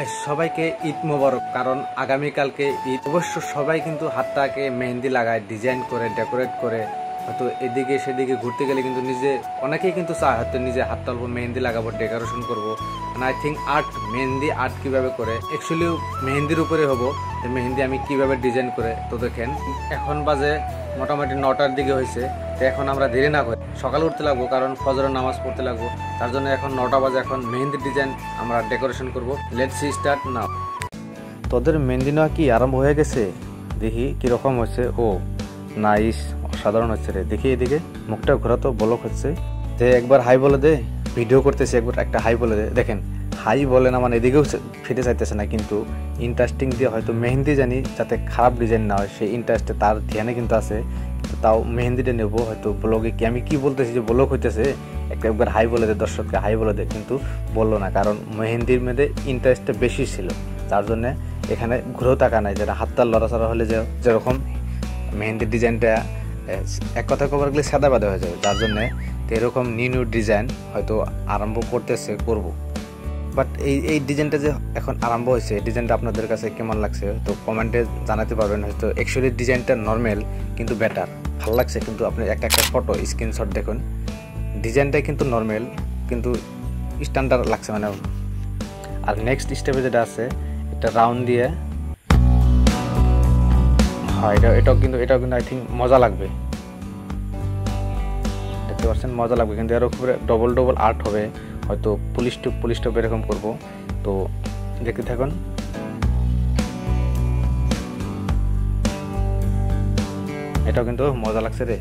Guys সবাইকে ঈদ মোবারক। কারণ আগামীকালকে ঈদ। অবশ্য সবাই কিন্তু হাতটাকে মেহেন্দি লাগায়, ডিজাইন করে, ডেকোরেট করে। হয়তো এদিকে সেদিকে ঘুরতে গেলে কিন্তু অনেকেই কিন্তু চায় হয়তো নিজে হাতটা অল্প মেহেন্দি লাগাবো, ডেকোরেশন করবো। আই থিঙ্ক মেহেন্দি আর্ট কিভাবে করে, অ্যাকচুয়ালি মেহেন্দির উপরে হবো যে মেহেন্দি আমি কিভাবে ডিজাইন করে। তো দেখেন এখন বাজে মোটামুটি 9টার দিকে হয়েছে। তো এখন আমরা দেরি না করে সকালে উঠতে লাগবো, কারণ ফজরের নামাজ পড়তে লাগবো। তার জন্য এখন 9টা বাজে, এখন মেহেন্দির ডিজাইন আমরা ডেকোরেশন করবো। Let's see start now. তোদের মেহেন্দি নেওয়া কি আরম্ভ হয়ে গেছে? দেখি কিরকম হচ্ছে। ও নাইস, অসাধারণ হচ্ছে রে। দেখি এদিকে মুখটা ঘোরাতো, বলক হচ্ছে। যে একবার হাই বলে দে, ভিডিও করতেছে, একবার একটা হাই বলে দে। দেখেন হাই বলে না, মানে এদিকেও ফিরে চাইতেছে না, কিন্তু ইন্টারেস্টিং দিয়ে হয়তো মেহেন্দি জানি যাতে খারাপ ডিজাইন না হয় সেই ইন্টারেস্টে তার ধ্যানে কিন্তু আছে। তাও মেহেন্দিটা নেবো, হয়তো ব্লগে কি আমি কি বলতেছি যে ব্লগ হইতেছে, একবার হাই বলে দে, দর্শককে হাই বলে দে, কিন্তু বললো না। কারণ মেহেন্দির মধ্যে ইন্টারেস্টটা বেশি ছিল, তার জন্য এখানে ঘুরেও টাকা নাই। যেটা হাততাল লড়াচড়া হলে যেরকম মেহেন্দির ডিজাইনটা এক কথা কবার গেলে সাদা বাদা হয়ে যাবে, যার জন্যে এরকম নিউ ডিজাইন হয়তো আরম্ভ করবো। বাট এই ডিজাইনটা যে এখন আরম্ভ হয়েছে, এই ডিজাইনটা আপনাদের কাছে কেমন লাগছে তো কমেন্টে জানাতে পারবেন। হয়তো অ্যাকচুয়ালি ডিজাইনটা নর্মাল কিন্তু বেটার, ভালো লাগছে। কিন্তু আপনি একটা ফটো স্ক্রিনশট দেখুন, ডিজাইনটা কিন্তু নর্মাল কিন্তু স্ট্যান্ডার্ড লাগছে মানে। আর নেক্সট স্টেপে যেটা আছে, এটা রাউন্ড দিয়ে, হ্যাঁ এটাও কিন্তু আই থিঙ্ক মজা লাগবে, দেখতে পাচ্ছেন মজা লাগবে। কিন্তু এর উপরে ডবল আর্ট হবে, হয়তো পুলিশ টপ এরকম করবো। তো দেখতে থাকুন। এটাও কিন্তু মজা লাগছে রে।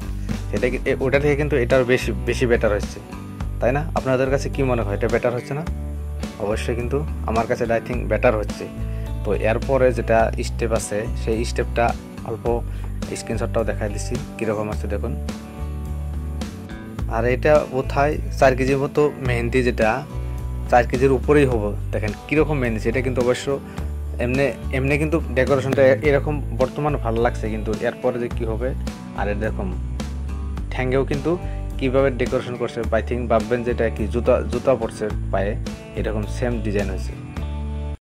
সেটা ওটা থেকে কিন্তু এটার বেশি বেটার হচ্ছে, তাই না? আপনাদের কাছে কি মনে হয়, এটা বেটার হচ্ছে না? অবশ্যই কিন্তু আমার কাছে আই থিঙ্ক বেটার হচ্ছে। তো এরপরে যেটা স্টেপ আছে, সেই স্টেপটা অল্প স্ক্রিনশটটাও দেখাই দিচ্ছি কীরকম আছে দেখুন। আর এটা কোথায় 4 কেজির মতো মেহেন্দি, যেটা 4 কেজির উপরেই হবো। দেখেন কীরকম মেহেন্দি, সেটা কিন্তু অবশ্য এমনি কিন্তু ডেকোরেশনটা এরকম বর্তমানে ভালো লাগছে, কিন্তু এরপরে যে কী হবে। আর এরকম ঠ্যাঙ্গেও কিন্তু কীভাবে ডেকোরেশন করছে, আই থিঙ্ক ভাববেন যেটা কি জুতা পড়ছে পায়ে, এরকম সেম ডিজাইন হয়েছে।